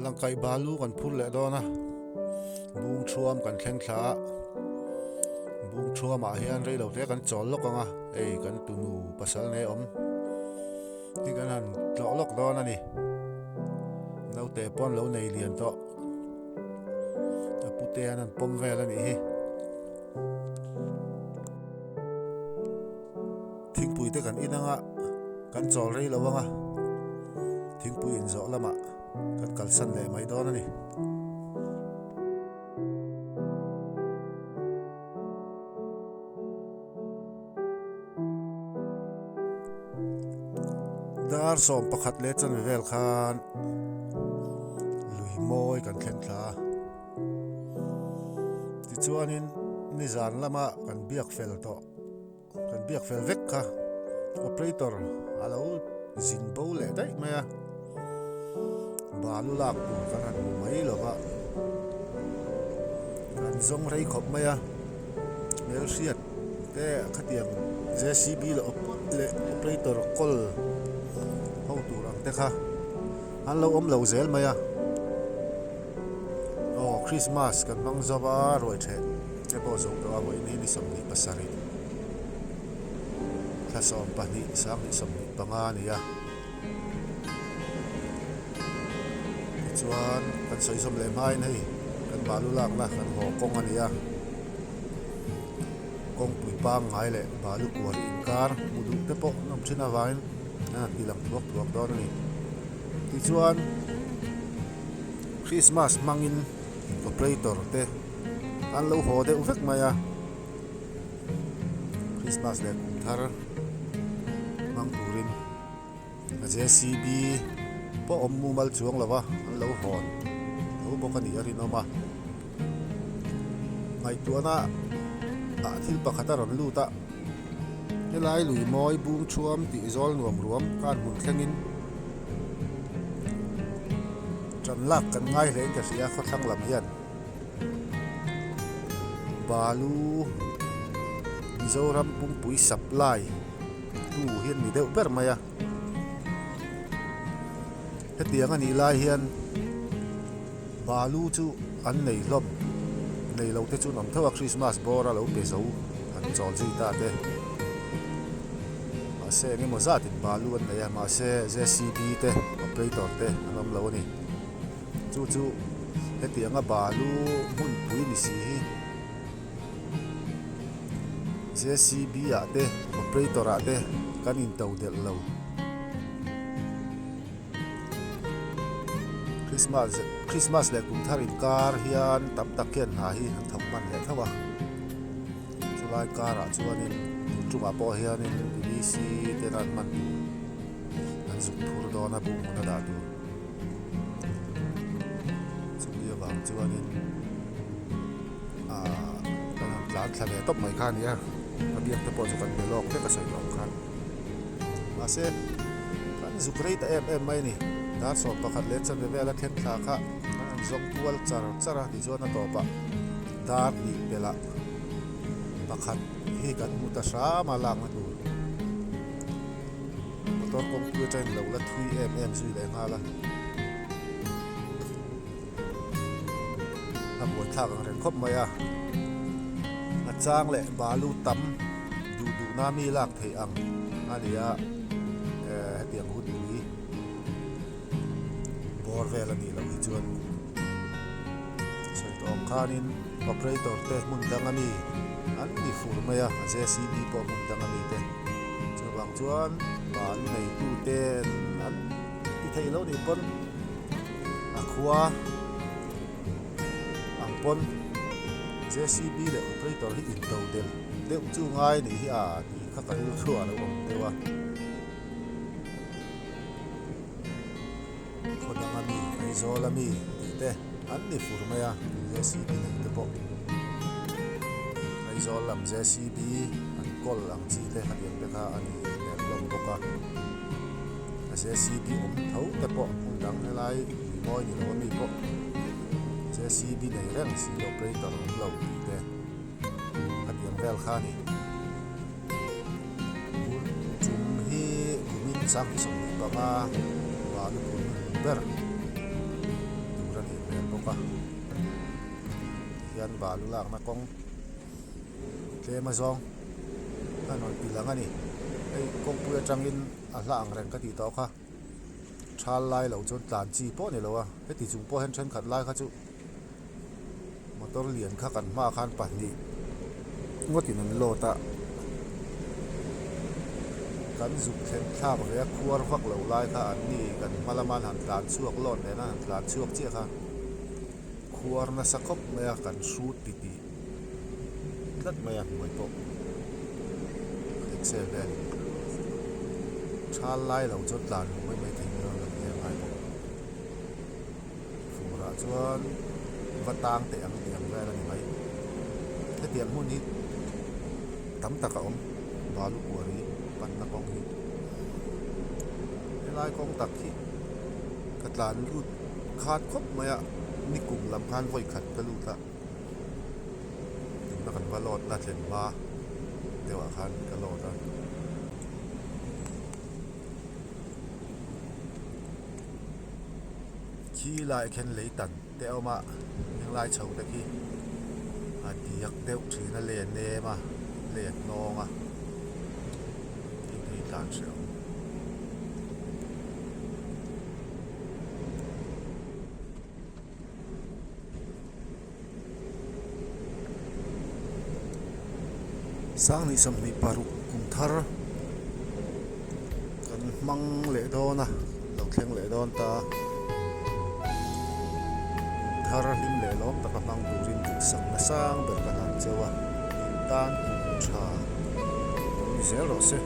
langkai balu kan phur le do na bung thuam kan thleng thla bung thuam ah hian reilo te kan chawl lok anga ei kan tunu pasal nei om ti kan han tlaw lok do na ni no te pon lo nei lian to apute an pom vel ani hi thingpui te kan inanga kan chawl reilo anga thingpui in zo lama kan kalsan le mai do na ni dar som pakhat le chan vel khan lui moi kan thlen thla ti chuanin nizan lama kan biak fel to kan biak fel vek kha operator alo zin bo le dai maya balu lak tu kan han mai lova kan zong rei khop maya mel riat te khatiang JCB le operator kol ho tur ang te kha an lo om lo zel maya Christmas kan bang zaba roi the te bo zo to abo ini ni som ni pasari tha som pa ni sang ni som ni panga ni ya chuan kan soi som le mai nei kan balu lak na kan ho kong ani ya kong pui pang ngai le balu kuar in kar mudu te po nam china vain na tilang tuak tuak do ni ti chuan Christmas mangin operator te an lo ho de uvek maya Christmas le thar mang turin a JCB po ommu mal chuang lawa an lo hon lo bokani arin oma ngai tuana a thil pakhata ron luta helai lui moi bung chuam ti zol nuam ruam kan mun thlengin tran lak kan ngai hle ka sia kho thlang lam hian balu mizoram pung pui supply tu hian mi deuh ber maya hetiang ani lai hian balu chu an nei hlom nei lo te chu nam thawa Christmas bora lo pe zo an chawl ji ta te ma se nge mo zatin balu an nei ma se JCB te operator te anom lo ni chu hetianga balu mun pui ni si hi JCB a te operator a te kan in tau del lo Christmas le kum tharin kar hian tam takian ha hi han thok man le thawa chulai kara chuanin chunga po hianin BBC te ran man an zuk phur do na bu na da tu chulia bang chuanin kan plan thla le top mai khan ya abiak te po chu kan belok te ka sai lok khan ma se kan zuk rei ta em mai ni dar so pakhat le chan ve la thlen thla kha an zong tual chara ti zona to pa dar ni bela pakhat hi kan mu ta sa ma lang na tu motor kong tu chain lo la 3mm zui le ngala a bo thak ang ren khop maya na chang le balu tam du na mi lak thei ang alia hetiang hu dui bor vel ani lo hi chuan soi tong khanin operator te mun dangami an ni fur maya a JCB po mun dangami te chuwang chuan balu nei tu ten an ti thei lo ni pon a khuwa ang pon JCB le operator hi in tau del deuh chu ngai ni hi a ti kha ka ru thua lo om dewa khodangami ai zolami ti te an ni fur maya JCB nei te po ai zolam JCB an kol ang chi te hadiam te kha ani ler lom boka a JCB om thau te po undang helai moi ni lo ni po JCB nei reng si operator om lo ti te hadiam vel khani chum hi gumin sang som ni banga balu pun ber ka yan balu lang na kong tema zong anon pilang ani ai kong puya changin ala ang reng ka ti to kha thal lai lo chon tlan chi po ni lo a he ti chung po hen chen khat lai kha chu motor lian kha kan ma khan pa ni ngotin an lo ta kan zuk thlen thla ba ya khuar vak lo lai kha an ni kan malaman han tlan chuak lon ne na han tlan chuak che kha khuar na sakop me kan shoot ti ti lat me ya moi po excel le thal lai lo chon tlan mai mai thei lo le mai po phurh chuan vatang te ang tiang ve la ni mai te tiang hun hi tam taka om balu kuari pan na kong hi lai kong tak hi katlan lut khat khop maya ni kum lam khan voi khat ka lut la na kan balot la tlen ba dewa khan ka lo ta khi lại khen lấy tận đeo mà nhưng lại chầu ta khi diak đeo chỉ là liền nè mà liền nong à thì tàn sẹo sáng ni sam ni paru kum thar kan mang le do na lo thleng le don ta thar lim le lom ta ka mang turin sang na sang ber ka han chewa tan cha ni zero se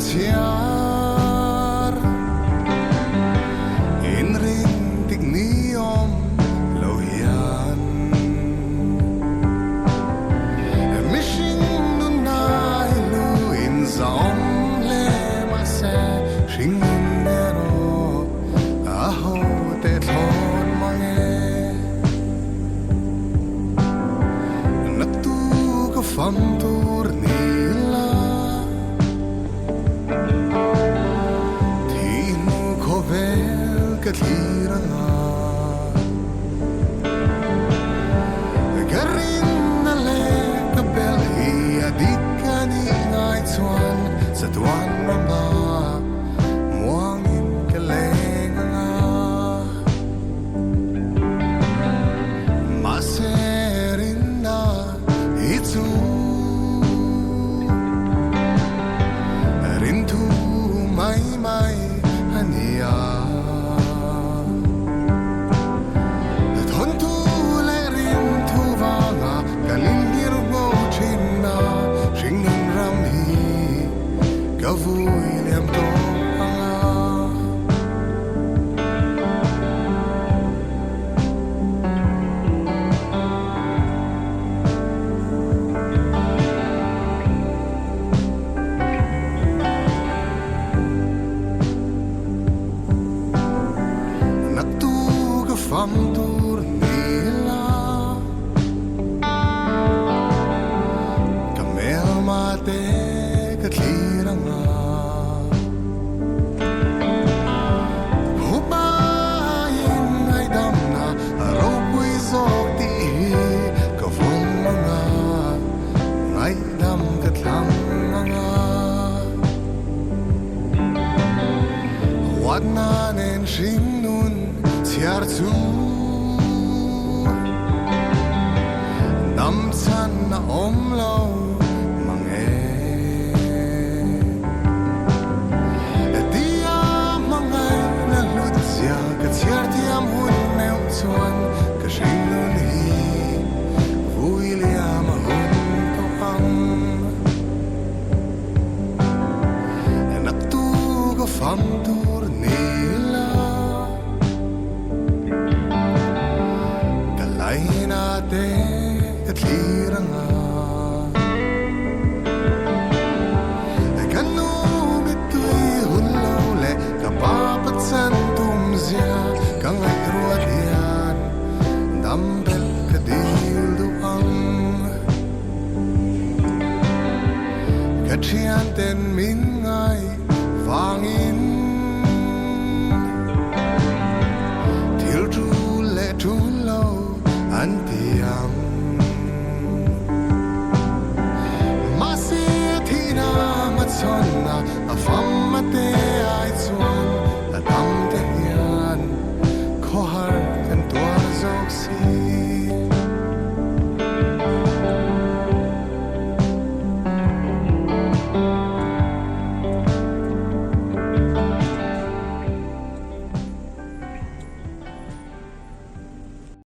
chiar in ring tik niom lo hian mishing nun nai lu in zaom le ma se shing nero a ho te thon mange nak tu ka fam tur ni la thi nu ko vel ka thira na garin na le ka bel hi adikani ngai chuan satuan rama muang in ka leng nga ma serin na itu rin tu mai mai hania thon tu le rin tu vanga kalin hir go chin na sing nun ram hi ka vui lem to anga nak tu ka fam tur ni la ka mel ma te ka thira nga hu ba in ai dam na ro pui zo ti ka phong nga ngai dam ka thlang nga wat na nen shing nun chiar chu nam chan na om lo mange dia mangai na lut sia ka chiar tiam hun neu chuan ka shing nun hi vui liam hun to ang nak tu ka fam tur ni la ka lai na te ka thira nga ka nu mi tui hun lo le ka pa pa chan tum zia ka ngai ruat hian dam bel ka dil du ang ka chian ten min ngai vang in thil tu le tu lo an tiang ma se thi na ma chon na a fa